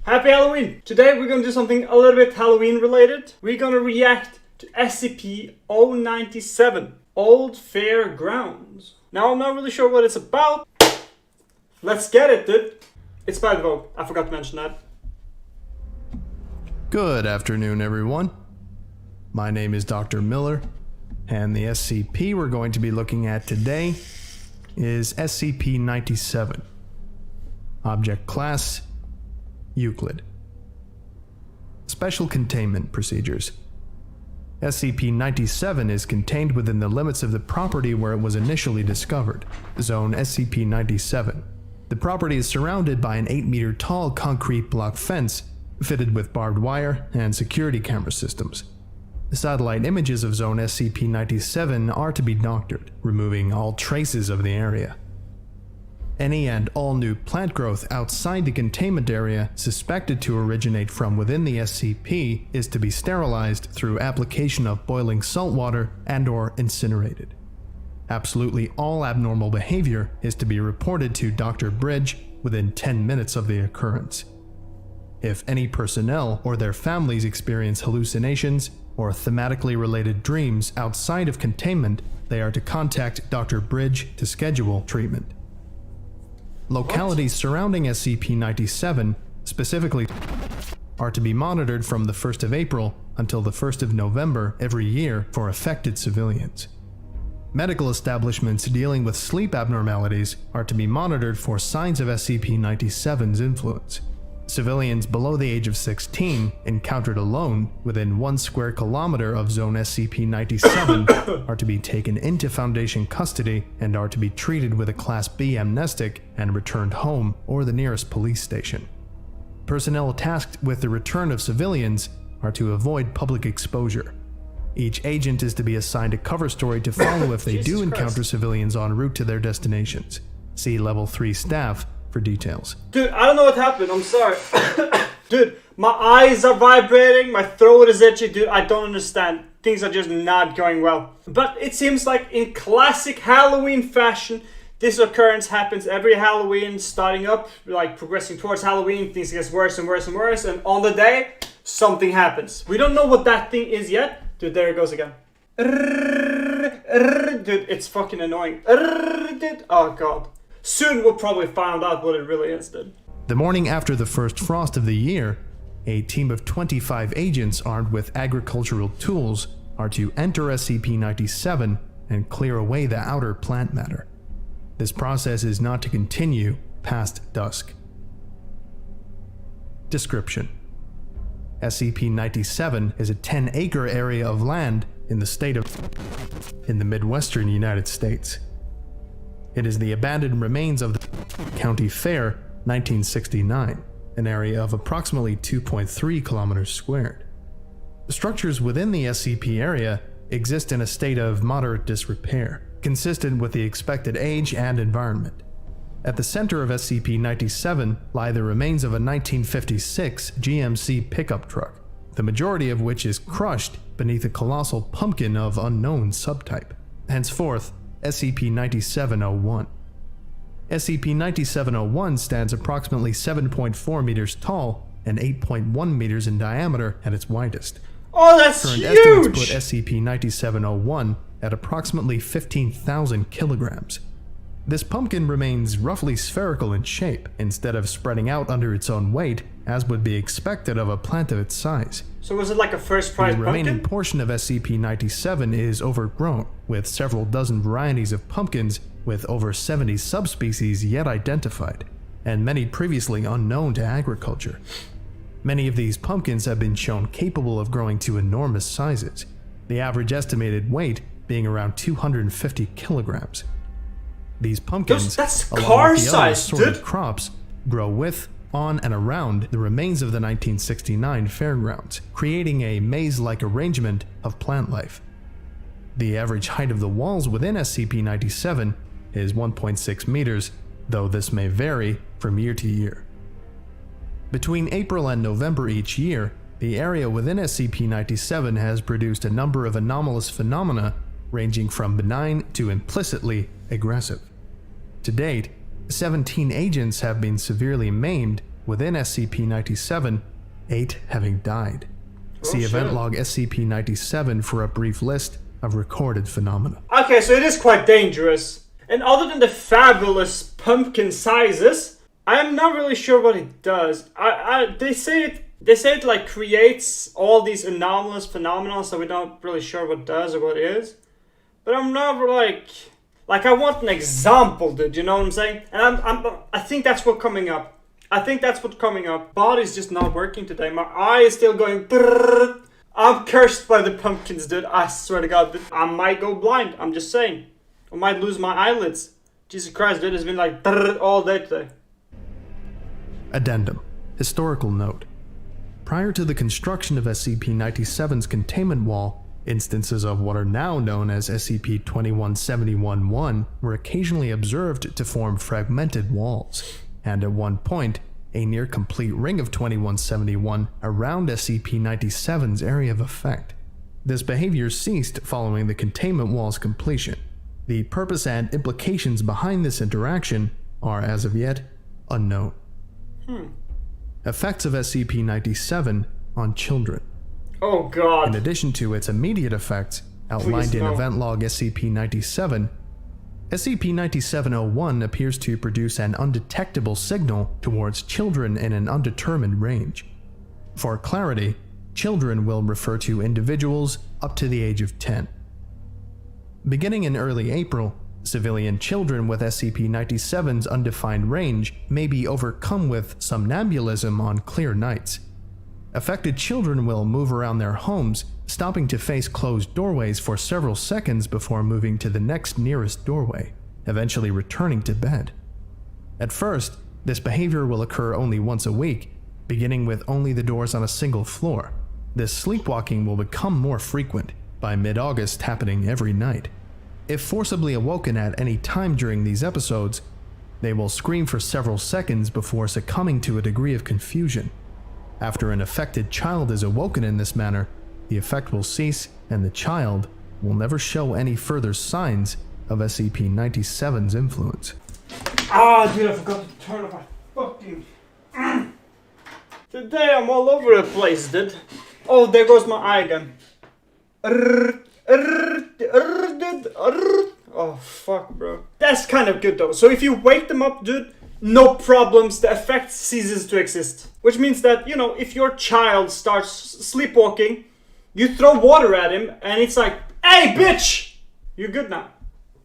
Happy Halloween! Today we're gonna do something a little bit Halloween related. We're gonna react to SCP-097, Old Fairgrounds. Now I'm not really sure what it's about. Let's get it, dude. It's by TheVolgun. I forgot to mention that. Good afternoon, everyone. My name is Dr. Miller, and the SCP we're going to be looking at today is SCP-97. Object Class: Euclid. Special Containment Procedures. SCP-97 is contained within the limits of the property where it was initially discovered, Zone SCP-97. The property is surrounded by an 8-meter tall concrete block fence fitted with barbed wire and security camera systems. Satellite images of Zone SCP-97 are to be doctored, removing all traces of the area. Any and all new plant growth outside the containment area suspected to originate from within the SCP is to be sterilized through application of boiling salt water and/or incinerated. Absolutely all abnormal behavior is to be reported to Dr. Bridge within 10 minutes of the occurrence. If any personnel or their families experience hallucinations or thematically related dreams outside of containment, they are to contact Dr. Bridge to schedule treatment. Localities surrounding SCP-97, specifically, are to be monitored from the 1st of April until the 1st of November every year for affected civilians. Medical establishments dealing with sleep abnormalities are to be monitored for signs of SCP-97's influence. Civilians below the age of 16 encountered alone within 1 square kilometer of Zone SCP-97 are to be taken into Foundation custody and are to be treated with a Class B amnestic and returned home or the nearest police station. Personnel tasked with the return of civilians are to avoid public exposure. Each agent is to be assigned a cover story to follow if they do encounter civilians en route to their destinations. See Level 3 staff for details. Dude, I don't know what happened. I'm sorry. Dude, my eyes are vibrating. My throat is itchy. Dude, I don't understand. Things are just not going well. But it seems like in classic Halloween fashion, this occurrence happens every Halloween, starting up, like progressing towards Halloween. Things get worse and worse and worse. And on the day, something happens. We don't know what that thing is yet. Dude, there it goes again. Dude, it's fucking annoying. Dude, oh god. Soon we'll probably find out what it really is, dude. The morning after the first frost of the year, a team of 25 agents armed with agricultural tools are to enter SCP-97 and clear away the outer plant matter. This process is not to continue past dusk. Description: SCP-97 is a 10-acre area of land in the Midwestern United States. It is the abandoned remains of the County Fair, 1969, an area of approximately 2.3 kilometers squared. The structures within the SCP area exist in a state of moderate disrepair, consistent with the expected age and environment. At the center of SCP-97 lie the remains of a 1956 GMC pickup truck, the majority of which is crushed beneath a colossal pumpkin of unknown subtype. Henceforth, SCP-9701. SCP-9701 stands approximately 7.4 meters tall and 8.1 meters in diameter at its widest. Oh, that's Current huge! estimates put SCP-9701 at approximately 15,000 kilograms. This pumpkin remains roughly spherical in shape, instead of spreading out under its own weight, as would be expected of a plant of its size. So was it like a first prize The pumpkin? remaining portion of SCP-97 is overgrown, with several dozen varieties of pumpkins with over 70 subspecies yet identified, and many previously unknown to agriculture. Many of these pumpkins have been shown capable of growing to enormous sizes, the average estimated weight being around 250 kilograms. These pumpkins, that's along car with the other size, assorted dude. crops, grow with, on, and around the remains of the 1969 fairgrounds, creating a maze-like arrangement of plant life. The average height of the walls within SCP-97 is 1.6 meters, though this may vary from year to year. Between April and November each year, the area within SCP-97 has produced a number of anomalous phenomena ranging from benign to implicitly aggressive. To date, 17 agents have been severely maimed within SCP-97, 8 having died. See event log SCP-97 for a brief list of recorded phenomena. Okay, so it is quite dangerous. And other than the fabulous pumpkin sizes, I am not really sure what it does. They say it like creates all these anomalous phenomena, so we're not really sure what it does or what it is. But I'm not like I want an example, dude. You know what I'm saying? And I think that's what's coming up. Body's just not working today. My eye is still going. Brrr. I'm cursed by the pumpkins, dude. I swear to God, dude. I might go blind. I'm just saying. I might lose my eyelids. Jesus Christ, dude. It's been like brrr all day today. Addendum. Historical note. Prior to the construction of SCP-97's containment wall, instances of what are now known as SCP-2171-1 were occasionally observed to form fragmented walls, and at one point, a near-complete ring of 2171 around SCP-97's area of effect. This behavior ceased following the containment wall's completion. The purpose and implications behind this interaction are, as of yet, unknown. Effects of SCP-97 on children. Oh God. In addition to its immediate effects, outlined in event log SCP-97, SCP-9701 appears to produce an undetectable signal towards children in an undetermined range. For clarity, children will refer to individuals up to the age of 10. Beginning in early April, civilian children with SCP-97's undefined range may be overcome with somnambulism on clear nights. Affected children will move around their homes, stopping to face closed doorways for several seconds before moving to the next nearest doorway, eventually returning to bed. At first, this behavior will occur only once a week, beginning with only the doors on a single floor. This sleepwalking will become more frequent, by mid-August happening every night. If forcibly awoken at any time during these episodes, they will scream for several seconds before succumbing to a degree of confusion. After an affected child is awoken in this manner, the effect will cease and the child will never show any further signs of SCP-97's influence. Ah, dude, I forgot to turn off my fucking... Today I'm all over the place, dude. Oh, there goes my eye again. Oh, fuck, bro. That's kind of good, though. So if you wake them up, dude, no problems, the effect ceases to exist. Which means that, you know, if your child starts sleepwalking, you throw water at him, and it's like, hey, bitch! You're good now.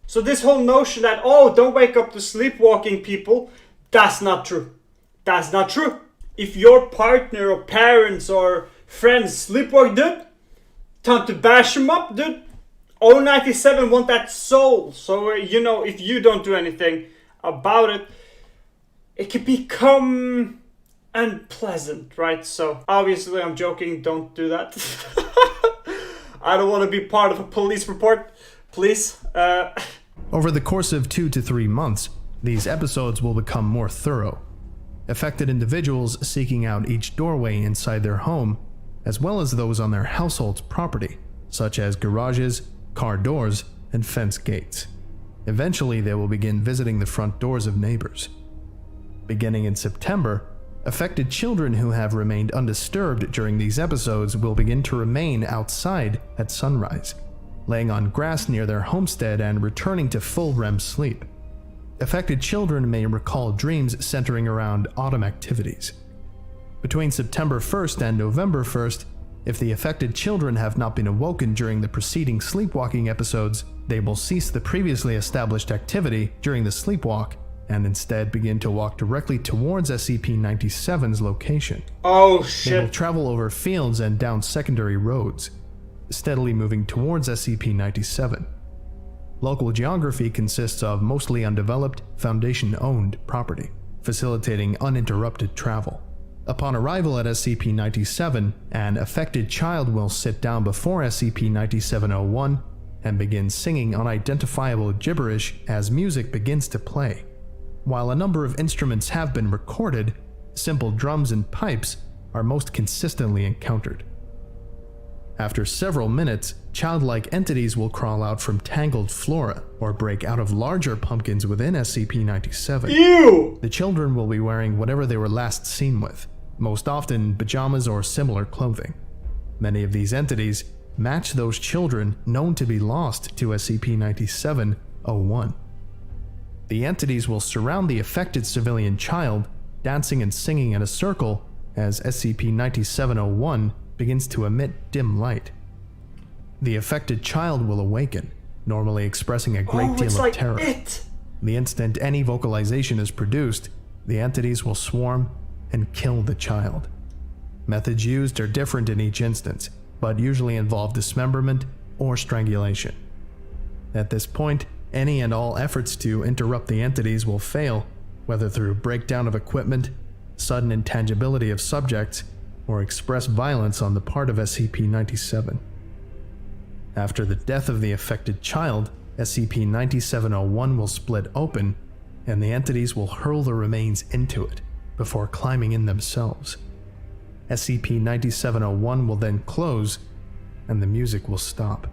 So this whole notion that, oh, don't wake up the sleepwalking people, that's not true. That's not true. If your partner or parents or friends sleepwalk, dude, time to bash them up, dude. 097 want that soul. So, you know, if you don't do anything about it, it can become unpleasant, right? So, obviously, I'm joking. Don't do that. I don't want to be part of a police report. Please. Over the course of 2 to 3 months, these episodes will become more thorough. Affected individuals seeking out each doorway inside their home, as well as those on their household's property, such as garages, car doors, and fence gates. Eventually, they will begin visiting the front doors of neighbors. Beginning in September, affected children who have remained undisturbed during these episodes will begin to remain outside at sunrise, laying on grass near their homestead and returning to full REM sleep. Affected children may recall dreams centering around autumn activities. Between September 1st and November 1st, if the affected children have not been awoken during the preceding sleepwalking episodes, they will cease the previously established activity during the sleepwalk and instead begin to walk directly towards SCP-97's location. Oh shit. They will travel over fields and down secondary roads, steadily moving towards SCP-97. Local geography consists of mostly undeveloped, Foundation-owned property, facilitating uninterrupted travel. Upon arrival at SCP-97, an affected child will sit down before SCP-9701 and begin singing unidentifiable gibberish as music begins to play. While a number of instruments have been recorded, simple drums and pipes are most consistently encountered. After several minutes, childlike entities will crawl out from tangled flora or break out of larger pumpkins within SCP-97. Ew! The children will be wearing whatever they were last seen with, most often pajamas or similar clothing. Many of these entities match those children known to be lost to SCP-97-01. The entities will surround the affected civilian child, dancing and singing in a circle as SCP-97-01 begins to emit dim light. The affected child will awaken, normally expressing a great deal of terror. The instant any vocalization is produced, the entities will swarm and kill the child. Methods used are different in each instance, but usually involve dismemberment or strangulation. At this point, any and all efforts to interrupt the entities will fail, whether through breakdown of equipment, sudden intangibility of subjects, or express violence on the part of SCP-97. After the death of the affected child, SCP-97-01 will split open, and the entities will hurl the remains into it before climbing in themselves. SCP-97-01 will then close, and the music will stop.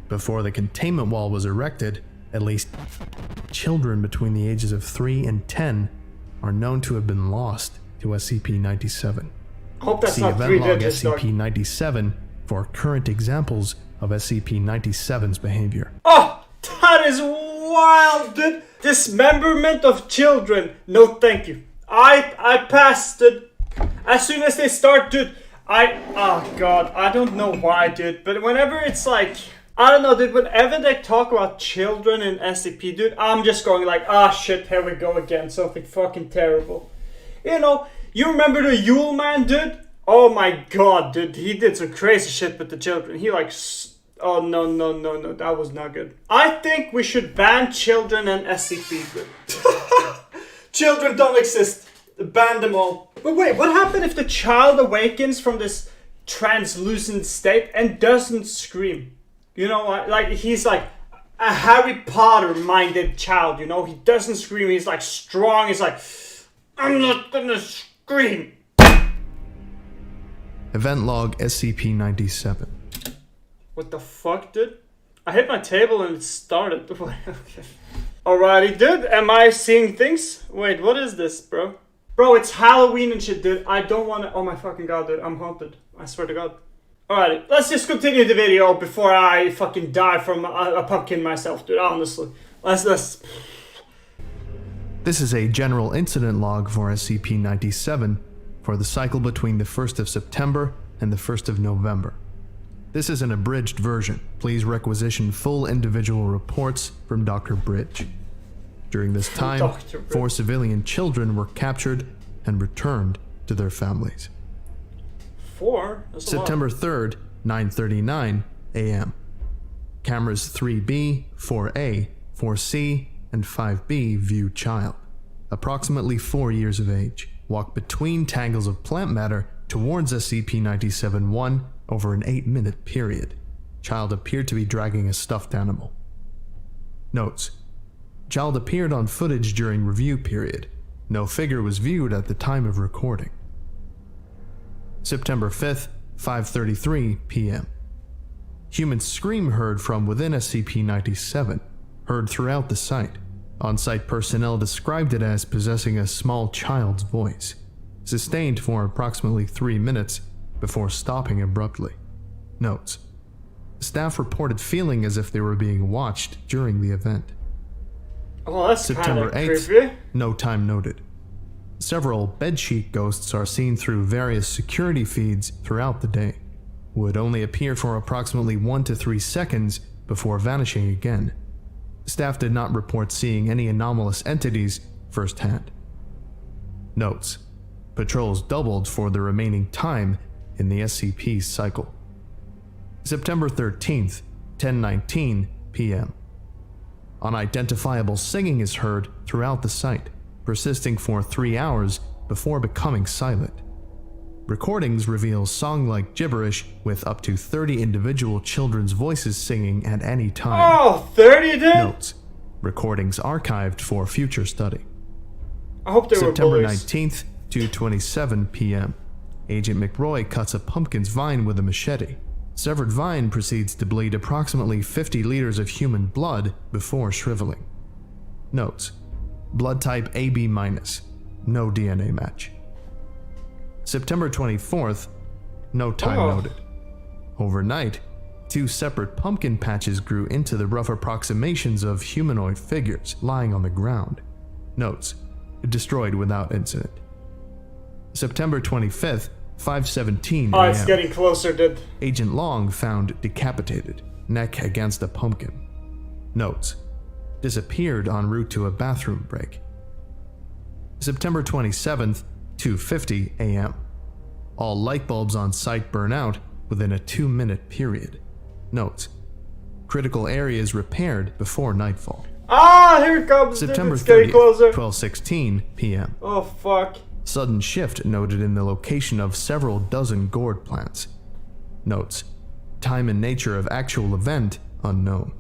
Before the containment wall was erected, at least children between the ages of 3 and 10 are known to have been lost to SCP-97. Hope that's See not event 3 log digits, dog. SCP-97 for current examples of SCP-97's behavior. Oh, that is wild, dude. Dismemberment of children. No, thank you. I passed it. As soon as they start, dude, oh god, I don't know why, dude, but whenever it's like, I don't know, dude, whenever they talk about children in SCP, dude, I'm just going like, ah, shit, here we go again, something fucking terrible. You know, you remember the Yule Man, dude? Oh my god, dude, he did some crazy shit with the children. He like, oh no, that was not good. I think we should ban children and SCP, dude. Children don't exist. Ban them all. But wait, what happened if the child awakens from this translucent state and doesn't scream? You know, like he's like a Harry Potter minded child, you know? He doesn't scream, he's like strong, he's like, I'm not gonna scream. Event log SCP-97. What the fuck, dude? I hit my table and it started. Alrighty, dude, am I seeing things? Wait, what is this, bro? Bro, it's Halloween and shit, dude. I don't wanna... Oh my fucking god, dude. I'm haunted. I swear to god. Alrighty, let's just continue the video before I fucking die from a pumpkin myself, dude. Honestly. Let's... This is a general incident log for SCP-97 for the cycle between the 1st of September and the 1st of November. This is an abridged version. Please requisition full individual reports from Dr. Bridge. During this time, 4 civilian children were captured and returned to their families. 4? That's September 3rd, 9:39 a.m. Cameras 3B, 4A, 4C, and 5B view child, approximately 4 years of age, walk between tangles of plant matter towards SCP-97-1 over an 8-minute period. Child appeared to be dragging a stuffed animal. Notes: child appeared on footage during review period. No figure was viewed at the time of recording. September 5th, 5:33 p.m. Human scream heard from within SCP-97, heard throughout the site. On-site personnel described it as possessing a small child's voice, sustained for approximately 3 minutes before stopping abruptly. Notes: staff reported feeling as if they were being watched during the event. Oh, that's September 8th, creepy. no time noted. Several bedsheet ghosts are seen through various security feeds throughout the day. Would only appear for approximately 1 to 3 seconds before vanishing again. Staff did not report seeing any anomalous entities firsthand. Notes: patrols doubled for the remaining time in the SCP cycle. September 13th, 10:19 p.m. Unidentifiable singing is heard throughout the site, persisting for 3 hours before becoming silent. Recordings reveal song-like gibberish with up to 30 individual children's voices singing at any time. Oh, 30 dude? Notes: recordings archived for future study. I hope they September were bullies. 19th, 2:27 p.m. Agent McRoy cuts a pumpkin's vine with a machete. Severed vine proceeds to bleed approximately 50 liters of human blood before shriveling. Notes: blood type AB-, no DNA match. September 24th, no time noted. Overnight, 2 separate pumpkin patches grew into the rough approximations of humanoid figures lying on the ground. Notes: destroyed without incident. September 25th, 5:17 Oh, a.m. it's getting closer, dude. Agent Long found decapitated, neck against a pumpkin. Notes: disappeared en route to a bathroom break. September 27th, 2:50 a.m. All light bulbs on site burn out within a 2-minute period. Notes: critical areas repaired before nightfall. Ah, here it comes. September Dude, it's getting 30th, closer. 12:16 p.m. Oh, fuck. Sudden shift noted in the location of several dozen gourd plants. Notes: time and nature of actual event unknown.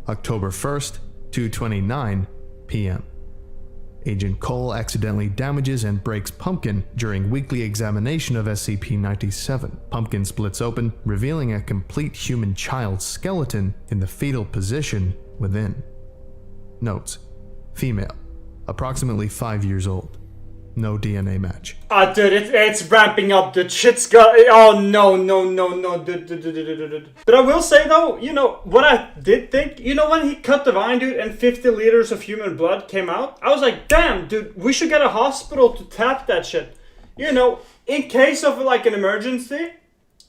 October 1st, 2:29 p.m. Agent Cole accidentally damages and breaks Pumpkin during weekly examination of SCP-97. Pumpkin splits open, revealing a complete human child's skeleton in the fetal position within. Notes: female, approximately 5 years old. No DNA match. Ah, dude, it's ramping up, dude. Shit's got. Oh, no, dude. But I will say, though, you know, what I did think, you know, when he cut the vine, dude, and 50 liters of human blood came out, I was like, damn, dude, we should get a hospital to tap that shit. You know, in case of, like, an emergency,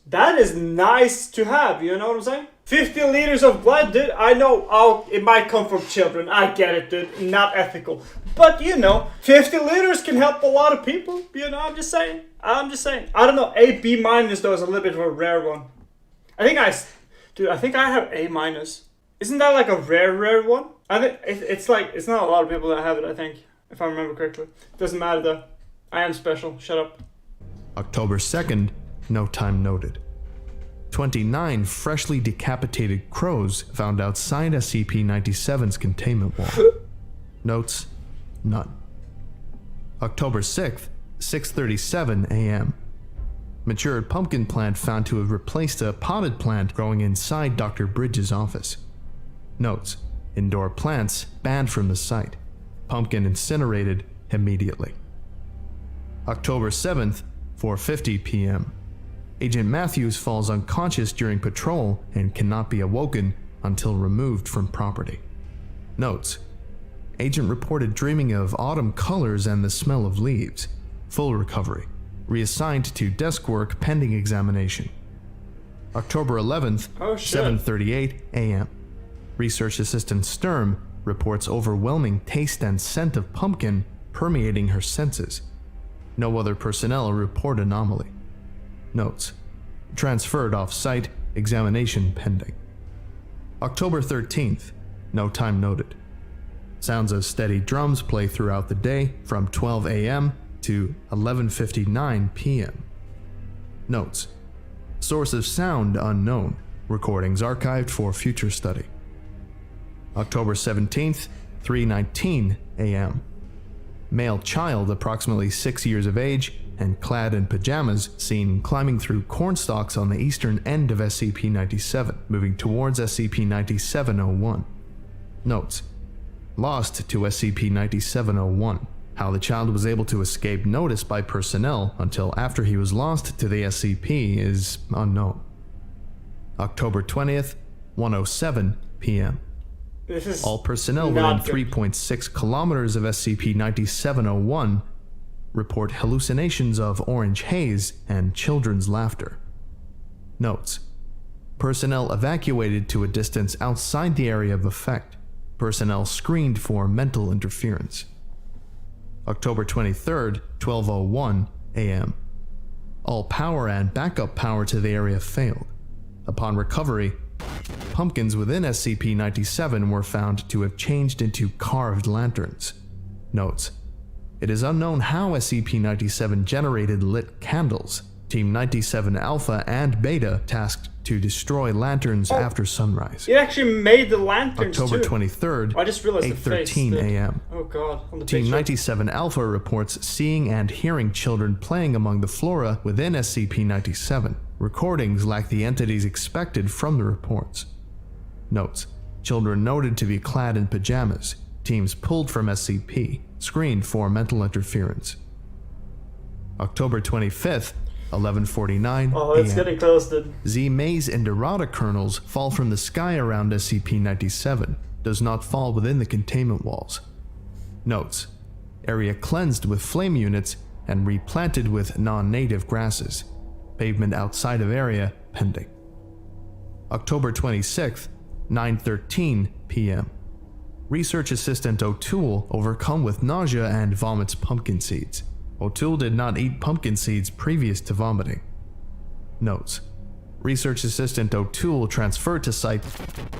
that is nice to have, you know what I'm saying? 50 liters of blood, dude, I know, oh, it might come from children, I get it, dude, not ethical. But, you know, 50 liters can help a lot of people, you know, I'm just saying. I don't know, AB- though is a little bit of a rare one. I think I have A-. Isn't that like a rare one? I think it's like, it's not a lot of people that have it, I think, if I remember correctly. Doesn't matter though. I am special, shut up. October 2nd, no time noted. 29 freshly decapitated crows found outside SCP-97's containment wall. Notes: none. October 6th, 6:37 a.m. Matured pumpkin plant found to have replaced a potted plant growing inside Dr. Bridges' office. Notes: indoor plants banned from the site. Pumpkin incinerated immediately. October 7th, 4:50 p.m. Agent Matthews falls unconscious during patrol and cannot be awoken until removed from property. Notes: agent reported dreaming of autumn colors and the smell of leaves. Full recovery. Reassigned to desk work pending examination. October 11th, 7:38 a.m. Research Assistant Sturm reports overwhelming taste and scent of pumpkin permeating her senses. No other personnel report anomaly. Notes: transferred off-site, examination pending. October 13th, no time noted. Sounds of steady drums play throughout the day from 12 a.m. to 11:59 p.m. Notes: source of sound unknown, recordings archived for future study. October 17th, 3:19 a.m. Male child approximately 6 years of age and clad in pajamas seen climbing through corn stalks on the eastern end of SCP-97, moving towards SCP-9701. Notes: lost to SCP-9701. How the child was able to escape notice by personnel until after he was lost to the SCP is unknown. October 20th, 1:07 p.m. All personnel within 3.6 kilometers of SCP-9701 report hallucinations of orange haze and children's laughter. Notes: personnel evacuated to a distance outside the area of effect. Personnel screened for mental interference. October 23rd, 12:01 a.m. All power and backup power to the area failed. Upon recovery, pumpkins within SCP-97 were found to have changed into carved lanterns. Notes: it is unknown how SCP-97 generated lit candles. Team 97 Alpha and Beta tasked to destroy lanterns after sunrise. It actually made the lanterns October too. 23rd, I just realized the face. 8:13 a.m. Oh god, on the Team picture. 97 Alpha reports seeing and hearing children playing among the flora within SCP-97. Recordings lack the entities expected from the reports. Notes: children noted to be clad in pajamas. Teams pulled from SCP, screened for mental interference. October 25th, 11:49 Oh, it's a.m. getting close, dude. Z maze and errata kernels fall from the sky around SCP-97, does not fall within the containment walls. Notes: area cleansed with flame units and replanted with non-native grasses. Pavement outside of area pending. October 26th, 9:13 p.m. Research Assistant O'Toole overcome with nausea and vomits pumpkin seeds. O'Toole did not eat pumpkin seeds previous to vomiting. Notes: Research Assistant O'Toole transferred to site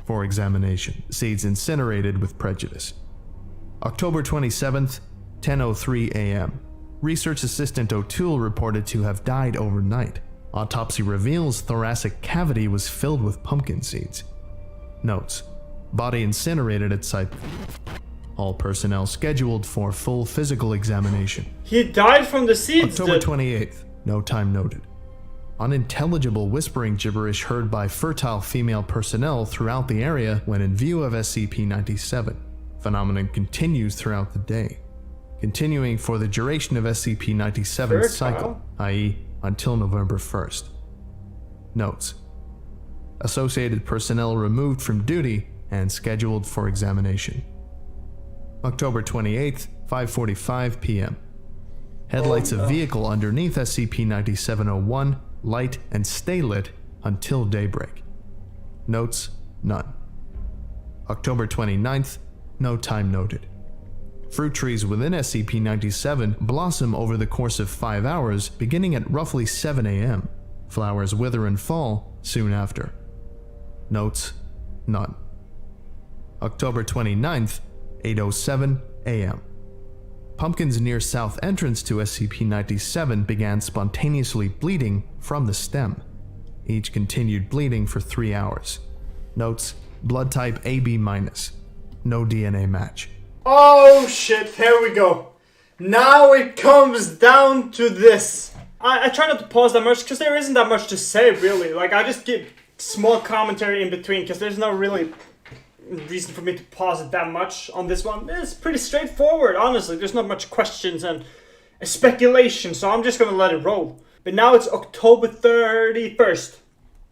for examination. Seeds incinerated with prejudice. October 27th, 10:03 a.m. Research Assistant O'Toole reported to have died overnight. Autopsy reveals thoracic cavity was filled with pumpkin seeds. Notes: Body incinerated at site. All personnel scheduled for full physical examination. He died from the seeds, October dude. 28th, no time noted. Unintelligible whispering gibberish heard by fertile female personnel throughout the area when in view of SCP-97. Phenomenon continues throughout the day, continuing for the duration of SCP-97's cycle, i.e. until November 1st. Notes: associated personnel removed from duty and scheduled for examination. October 28th, 5:45 p.m. Headlights of vehicle underneath SCP-9701 light and stay lit until daybreak. Notes: none. October 29th, no time noted. Fruit trees within SCP-97 blossom over the course of 5 hours beginning at roughly 7 a.m. Flowers wither and fall soon after. Notes: none. October 29th, 8:07 a.m. Pumpkins near south entrance to SCP-97 began spontaneously bleeding from the stem. Each continued bleeding for 3 hours. Notes: blood type AB-. No DNA match. Oh shit, here we go. Now it comes down to this. I try not to pause that much because there isn't that much to say really. Like I just give small commentary in between because there's no really reason for me to pause it that much on this one. It's pretty straightforward, honestly. There's not much questions and speculation, so I'm just gonna let it roll. But now it's October 31st.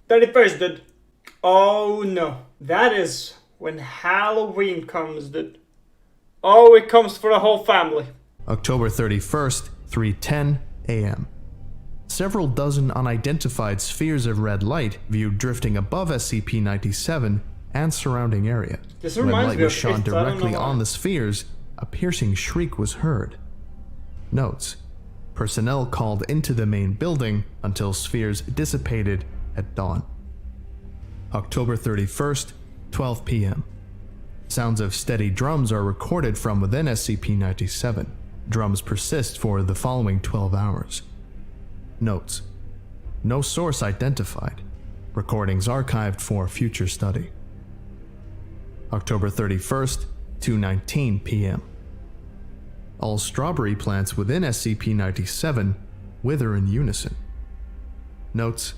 31st, dude. Oh no. That is when Halloween comes, dude. Oh, it comes for the whole family. October 31st, 3:10 a.m. Several dozen unidentified spheres of red light viewed drifting above SCP-97 and surrounding area. This When reminds light me was of shone It, I don't directly know why. on the spheres, a piercing shriek was heard. Notes: personnel called into the main building until spheres dissipated at dawn. October 31st, 12 p.m. Sounds of steady drums are recorded from within SCP-97. Drums persist for the following 12 hours. Notes: no source identified. Recordings archived for future study. October 31st, 2:19 p.m. All strawberry plants within SCP-97 wither in unison. Notes: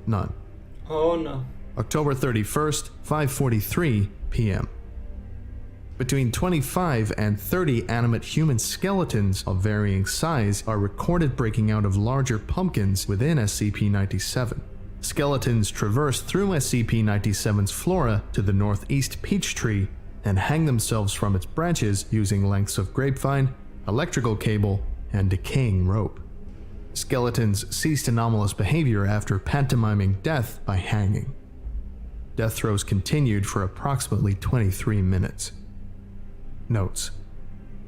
none. Oh no. October 31st, 5:43 p.m. Between 25 and 30 animate human skeletons of varying size are recorded breaking out of larger pumpkins within SCP-97. Skeletons traverse through SCP-97's flora to the northeast peach tree and hang themselves from its branches using lengths of grapevine, electrical cable, and decaying rope. Skeletons ceased anomalous behavior after pantomiming death by hanging. Death throes continued for approximately 23 minutes. Notes: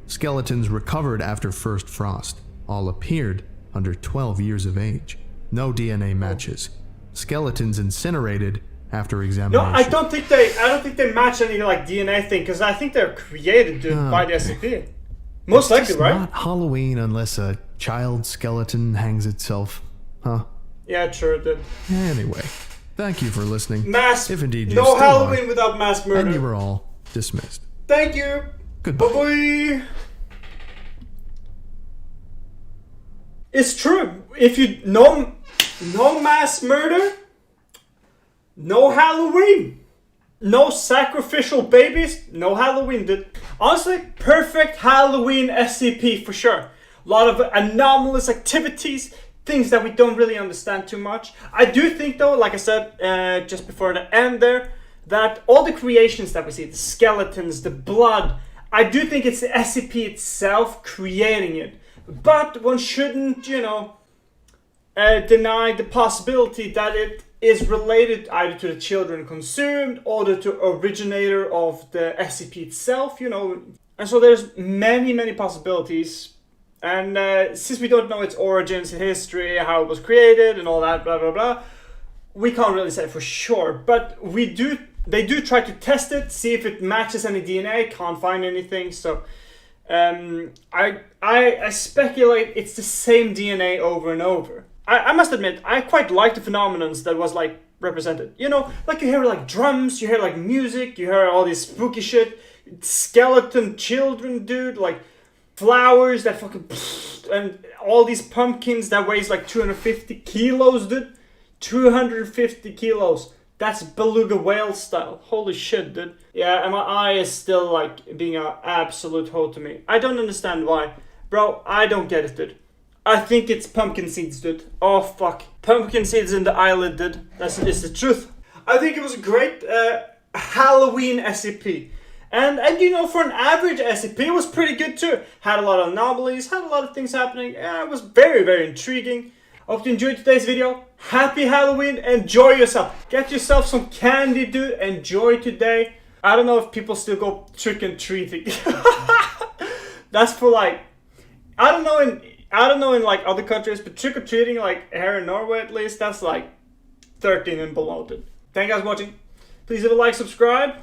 skeletons recovered after first frost. All appeared under 12 years of age. No DNA matches. Skeletons incinerated after No, examination. I don't think they match any like DNA thing because I think they're created, dude, by the SCP. Most likely, It's right? not Halloween unless a child skeleton hangs itself. huh? Yeah, sure, dude. Anyway, thank you for listening. Mass. If indeed you no still Halloween are, without mass murder. and you were all dismissed. Thank you. Goodbye. Bye-bye. It's true. If you no mass murder, no Halloween. No sacrificial babies, no Halloween, dude. Honestly, perfect Halloween SCP for sure. A lot of anomalous activities, things that we don't really understand too much. I do think though, like I said just before the end there, that all the creations that we see, the skeletons, the blood, I do think it's the SCP itself creating it. But one shouldn't, you know, deny the possibility that it is related either to the children consumed or to the originator of the SCP itself, you know. And so there's many possibilities. And since we don't know its origins, history, how it was created and all that, blah, blah, blah, we can't really say for sure. But they do try to test it, see if it matches any DNA, can't find anything. So I speculate it's the same DNA over and over. I must admit, I quite like the phenomenons that was like represented. You know, like you hear like drums, you hear like music, you hear all this spooky shit, skeleton children, dude, like flowers that fucking, and all these pumpkins that weighs like 250 kilos, dude. 250 kilos. That's beluga whale style. Holy shit, dude. Yeah, and my eye is still like being an absolute hoe to me. I don't understand why. Bro, I don't get it, dude. I think it's pumpkin seeds, dude. Oh, fuck. Pumpkin seeds in the eyelid, dude. That's the truth. I think it was a great Halloween SCP. And you know, for an average SCP, it was pretty good too. Had a lot of anomalies, had a lot of things happening. It was very intriguing. I hope you enjoyed today's video. Happy Halloween. Enjoy yourself. Get yourself some candy, dude. Enjoy today. I don't know if people still go trick-and-treating. That's for like... I don't know in like other countries, but trick-or-treating, like here in Norway at least, that's like 13 and below, dude. Thank you guys for watching. Please leave a like, subscribe,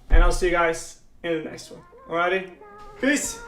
and I'll see you guys in the next one. Alrighty? Peace!